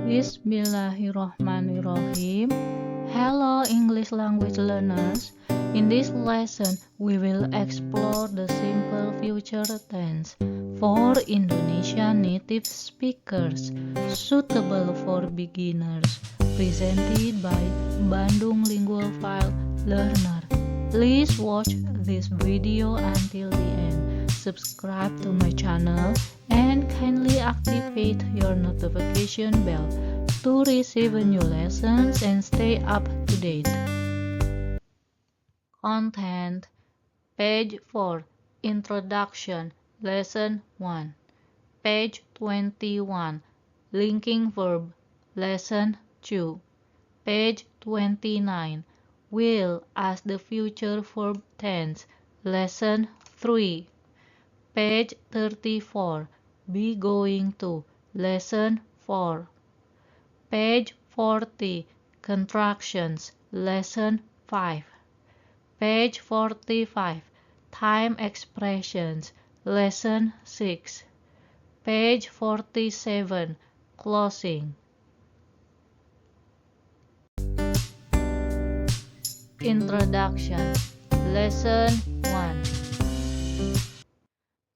Bismillahirrohmanirrohim. Hello English language learners. In this lesson, we will explore the simple future tense for Indonesian native speakers, suitable for beginners, presented by Bandung Lingual File Learner. Please watch this video until the end. Subscribe to my channel and kindly activate your notification bell to receive new lessons and stay up to date. Content, page 4, Introduction, Lesson 1. Page 21, Linking Verb, Lesson 2. Page 29, Will as the future verb tense, Lesson 3. Page 34, Be going to, Lesson 4. Page 40, Contractions, Lesson 5. Page 45, Time Expressions, Lesson 6. Page 47, Closing. Introduction, Lesson 1.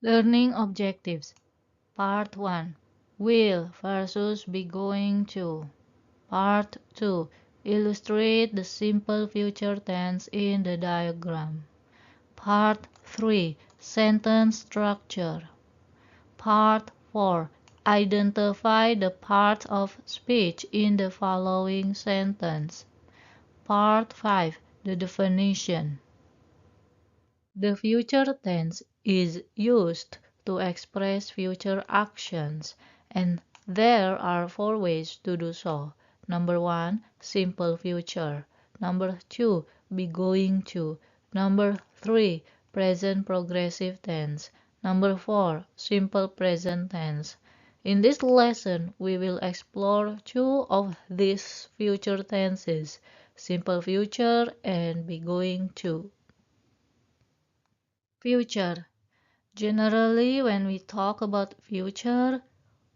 Learning Objectives, Part 1. Will versus be going to. Part 2. Illustrate the simple future tense in the diagram. Part 3. Sentence structure. Part 4. Identify the parts of speech in the following sentence. Part 5. The definition. The future tense is used to express future actions, and there are 4 ways to do so. Number 1, simple future. Number 2, be going to. Number 3, present progressive tense. Number 4, simple present tense. In this lesson, we will explore 2 of these future tenses, simple future and be going to. Future. Generally, when we talk about future,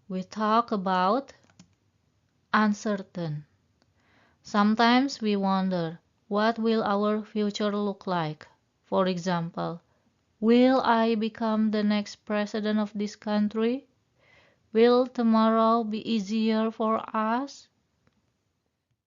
we talk about uncertain. Sometimes we wonder, what will our future look like? For example, will I become the next president of this country? Will tomorrow be easier for us?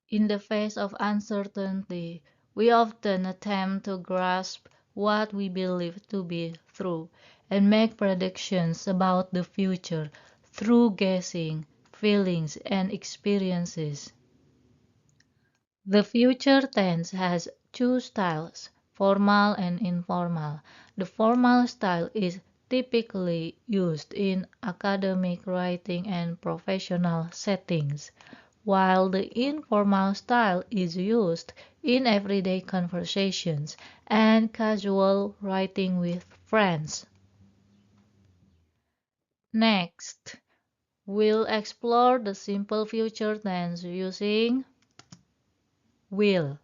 In the face of uncertainty, we often attempt to grasp what we believe to be true and make predictions about the future through guessing, feelings, and experiences. The future tense has 2 styles, formal and informal. The formal style is typically used in academic writing and professional settings, while the informal style is used in everyday conversations and casual writing with friends. Next, we'll explore the simple future tense using will.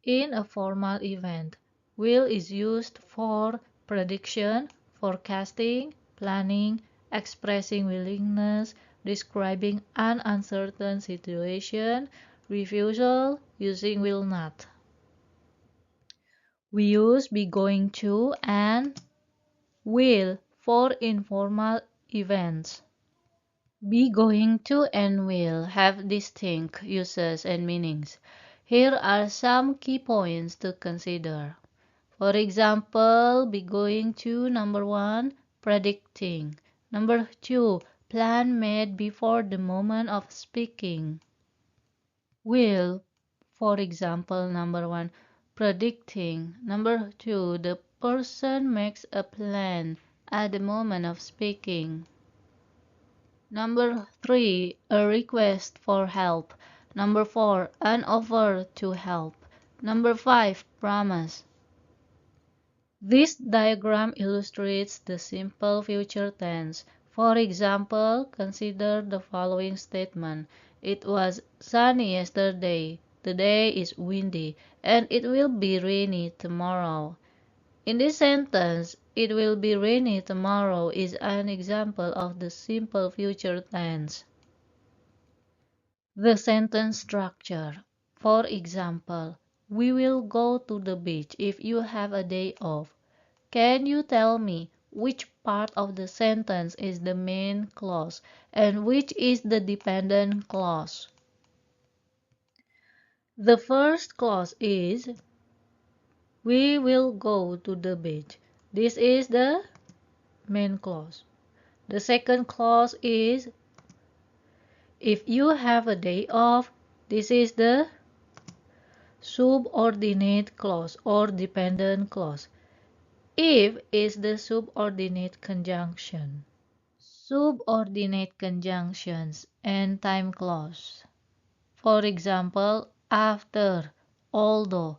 In a formal event, will is used for prediction, forecasting, planning, expressing willingness, describing an uncertain situation, refusal, using will not. We use be going to and will for informal events. Be going to and will have distinct uses and meanings. Here are some key points to consider. For example, be going to, number 1, predicting. Number 2, plan made before the moment of speaking. Will, for example, number 1, predicting. Number 2, the person makes a plan at the moment of speaking. Number 3, a request for help. Number 4, an offer to help. Number 5, promise. This diagram illustrates the simple future tense. For example, consider the following statement. It was sunny yesterday. Today is windy, and it will be rainy tomorrow. In this sentence, it will be rainy tomorrow is an example of the simple future tense. The sentence structure. For example, we will go to the beach if you have a day off. Can you tell me which part of the sentence is the main clause and which is the dependent clause? The first clause is we will go to the beach. This is the main clause. The second clause is if you have a day off. This is the subordinate clause or dependent clause. If is the subordinate conjunction. Subordinate conjunctions and time clause. For example, after, although,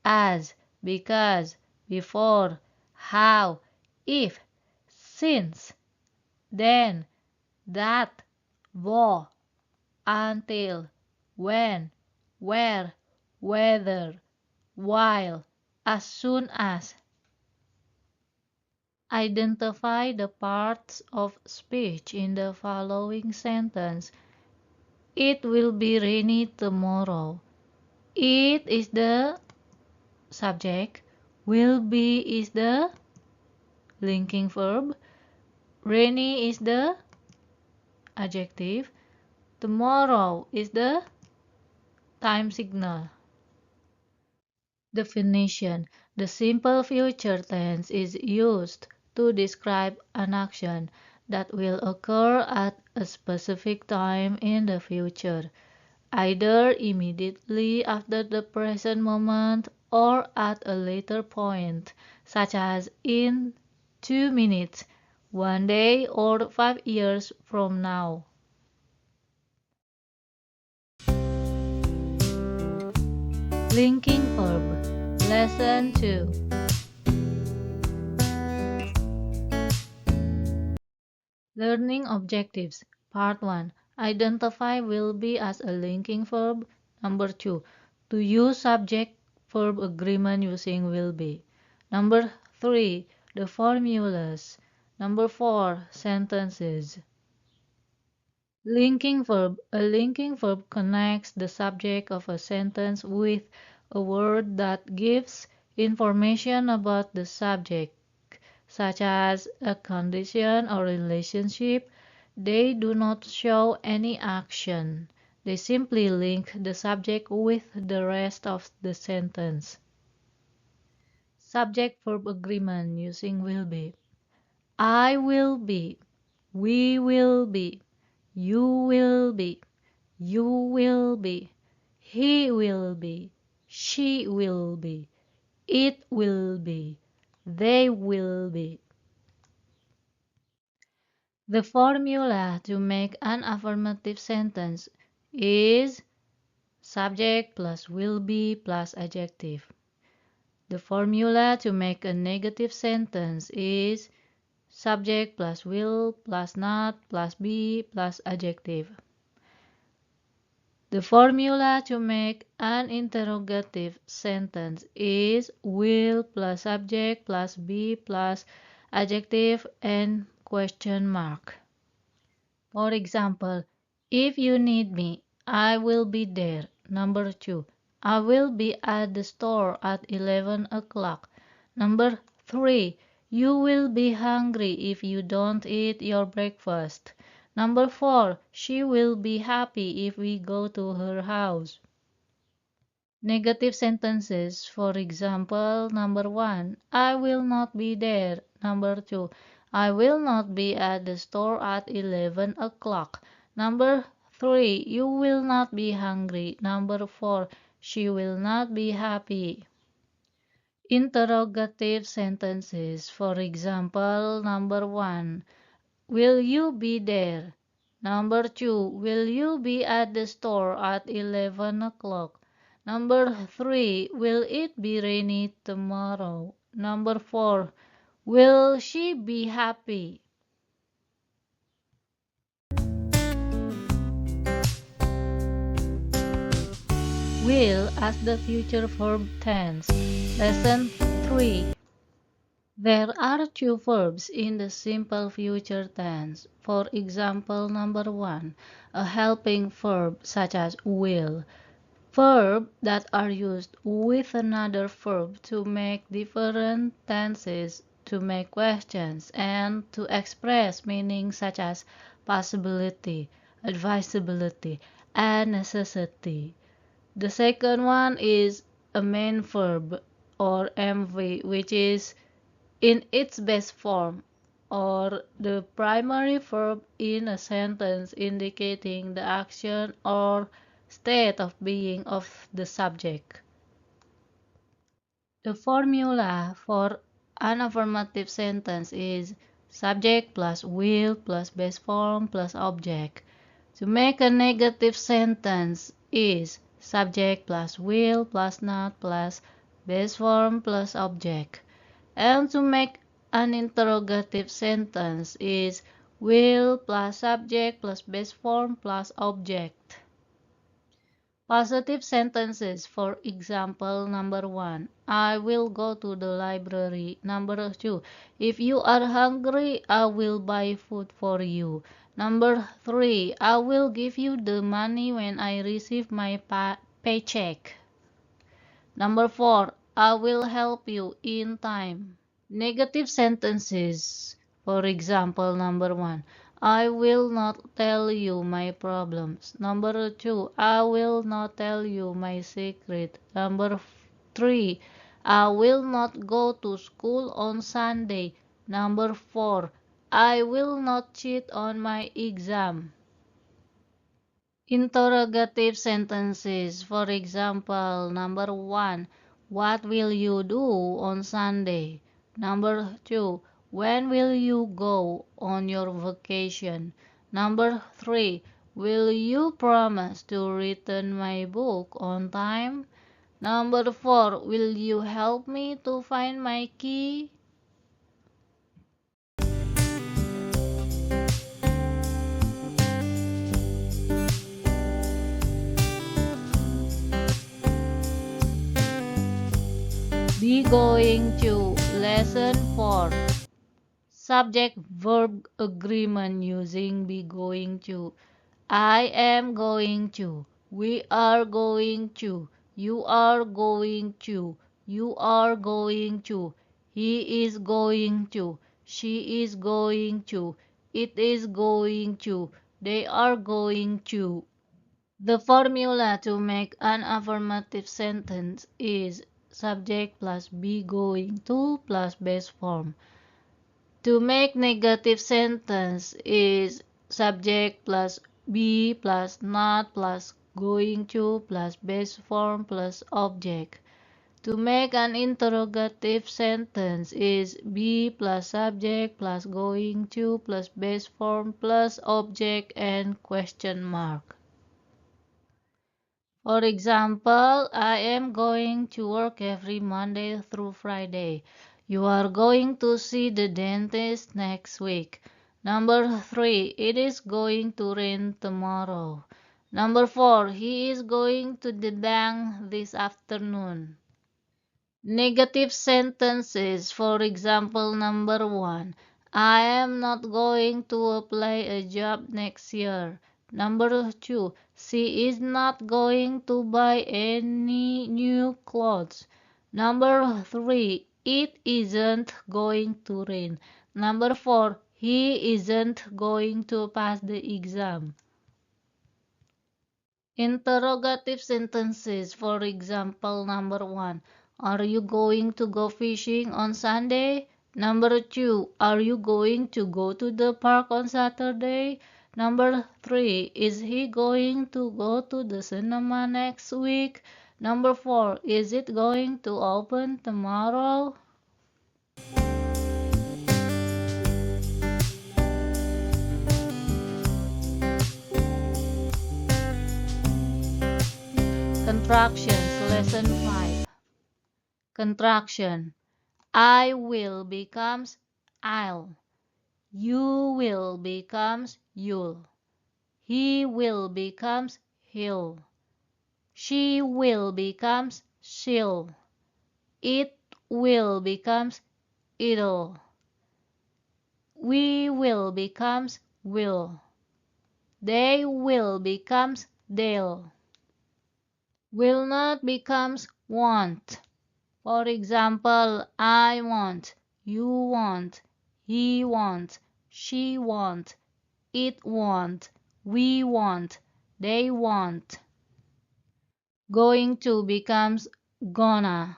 as, because, before, how, if, since, then, that, though, until, when, where, whether, while, as soon as. Identify the parts of speech in the following sentence. It will be rainy tomorrow. It is the subject. Will be is the linking verb. Rainy is the adjective. Tomorrow is the time signal. Definition. The simple future tense is used to describe an action that will occur at a specific time in the future, either immediately after the present moment or at a later point, such as in 2 minutes, 1 day, or 5 years from now. Linking verb. Lesson 2. Learning objectives. Part 1. Identify will be as a linking verb. Number 2. To use subject-verb agreement using will be. Number 3. The formulas. Number 4. Sentences. Linking verb. A linking verb connects the subject of a sentence with a word that gives information about the subject, such as a condition or relationship. They do not show any action. They simply link the subject with the rest of the sentence. Subject-verb agreement using will be. I will be. We will be. You will be. You will be. He will be. She will be. It will be. They will be. The formula to make an affirmative sentence is subject plus will be plus adjective. The formula to make a negative sentence is subject plus will plus not plus be plus adjective. The formula to make an interrogative sentence is will plus subject plus be plus adjective and question mark. For example, if you need me, I will be there. Number 2. I will be at the store at 11 o'clock. Number 3. You will be hungry if you don't eat your breakfast. Number 4. She will be happy if we go to her house. Negative sentences, for example, number 1. I will not be there. Number 2. I will not be at the store at 11 o'clock. Number 3. You will not be hungry. Number 4. She will not be happy. Interrogative sentences, for example, number 1. Will you be there? Number 2. Will you be at the store at 11 o'clock? Number 3. Will it be rainy tomorrow? Number 4. Will she be happy? will as the future verb tense. Lesson 3. There are two verbs in the simple future tense. For example, number 1, a helping verb such as will. Verbs that are used with another verb to make different tenses, to make questions, and to express meaning such as possibility, advisability, and necessity. The second one is a main verb or MV, which is in its best form, or the primary verb in a sentence indicating the action or state of being of the subject. The formula for an affirmative sentence is subject plus will plus base form plus object. To make a negative sentence is subject plus will plus not plus base form plus object. And to make an interrogative sentence is will plus subject plus base form plus object. Positive sentences, for example, number 1, I will go to the library. Number 2, if you are hungry, I will buy food for you. Number 3, I will give you the money when I receive my paycheck. Number 4, I will help you in time. Negative sentences, for example, number 1, I will not tell you my problems. Number 2, I will not tell you my secret. Number 3, I will not go to school on Sunday. Number 4, I will not cheat on my exam. Interrogative sentences, for example, number 1, what will you do on Sunday? Number 2, when will you go on your vacation? Number 3, will you promise to return my book on time? Number 4, will you help me to find my key? Be going to. Lesson 4. Subject-verb agreement using be going to. I am going to. We are going to. You are going to. You are going to. He is going to. She is going to. It is going to. They are going to. The formula to make an affirmative sentence is subject plus be going to plus base form. To make negative sentence is subject plus be plus not plus going to plus base form plus object. To make an interrogative sentence is be plus subject plus going to plus base form plus object and question mark. For example, I am going to work every Monday through Friday. You are going to see the dentist next week. Number 3, it is going to rain tomorrow. Number 4, he is going to the bank this afternoon. Negative sentences, for example, number 1, I am not going to apply a job next year. Number 2, she is not going to buy any new clothes. Number 3, it isn't going to rain. Number 4, he isn't going to pass the exam. Interrogative sentences, for example, number 1, are you going to go fishing on Sunday? Number 2, are you going to go to the park on Saturday? Number 3, is he going to go to the cinema next week? Number 4, is it going to open tomorrow? Contractions, lesson 5. Contraction. I will becomes I'll. You will becomes you'll. He will becomes he'll. She will becomes she'll. It will becomes it'll. We will becomes will. They will becomes they'll. Will not becomes won't. For example, I want, you want, he wants, she wants, it wants, we want, they want. Going to becomes gonna.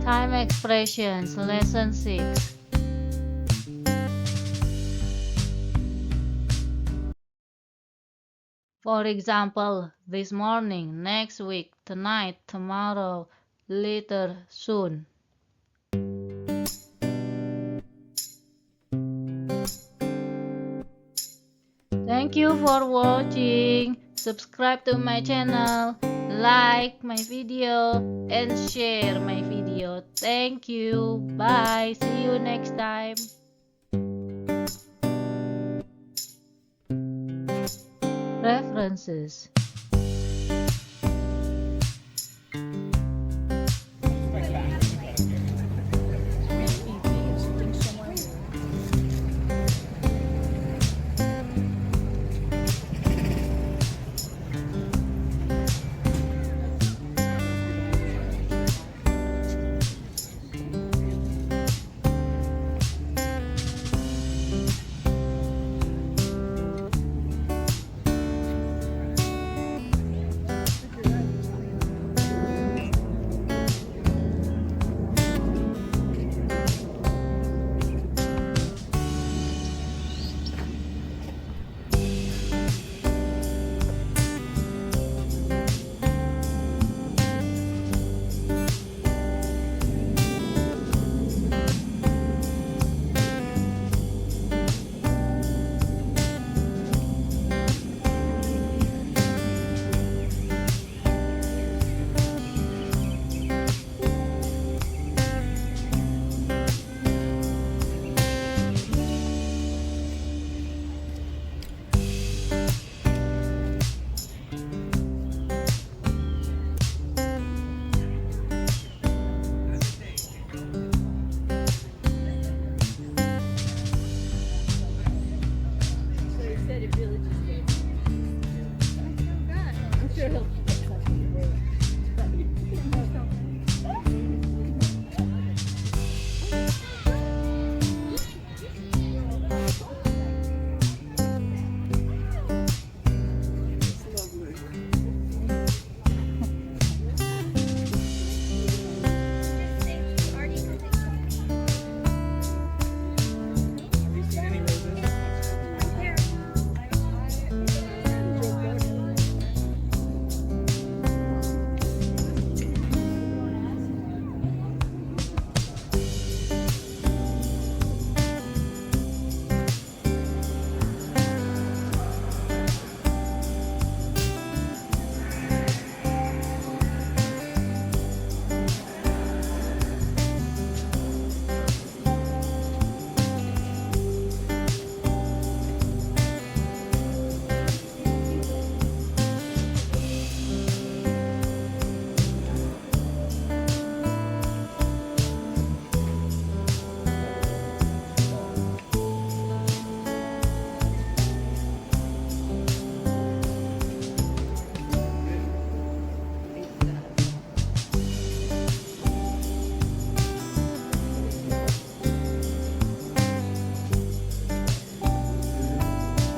Time expressions, lesson 6. For example, this morning, next week, tonight, tomorrow, later, soon. Thank you for watching. Subscribe to my channel, like my video, and share my video. Thank you. Bye. See you next time. References.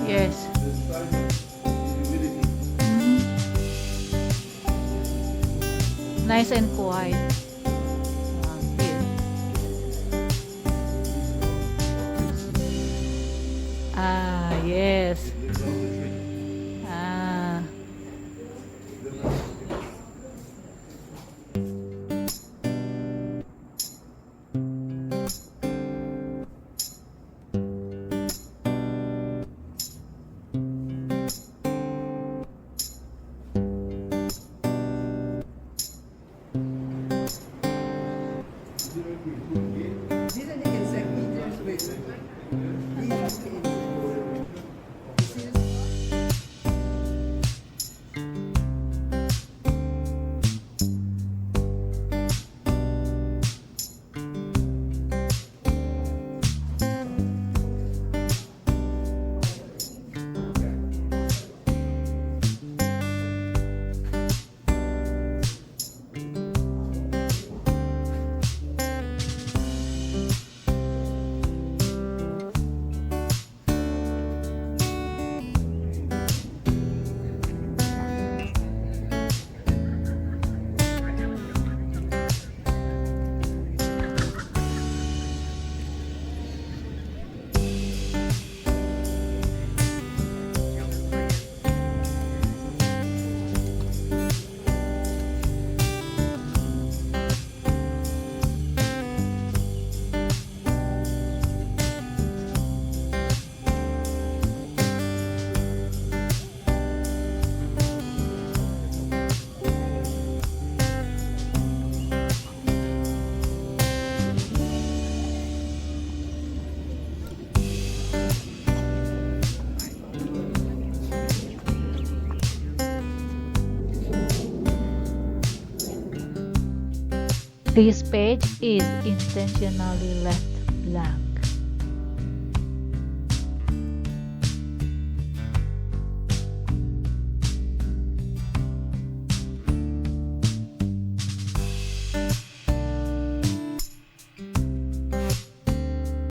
Yes. Nice and quiet. Here. Ah, yes. Ah. This page is intentionally left blank.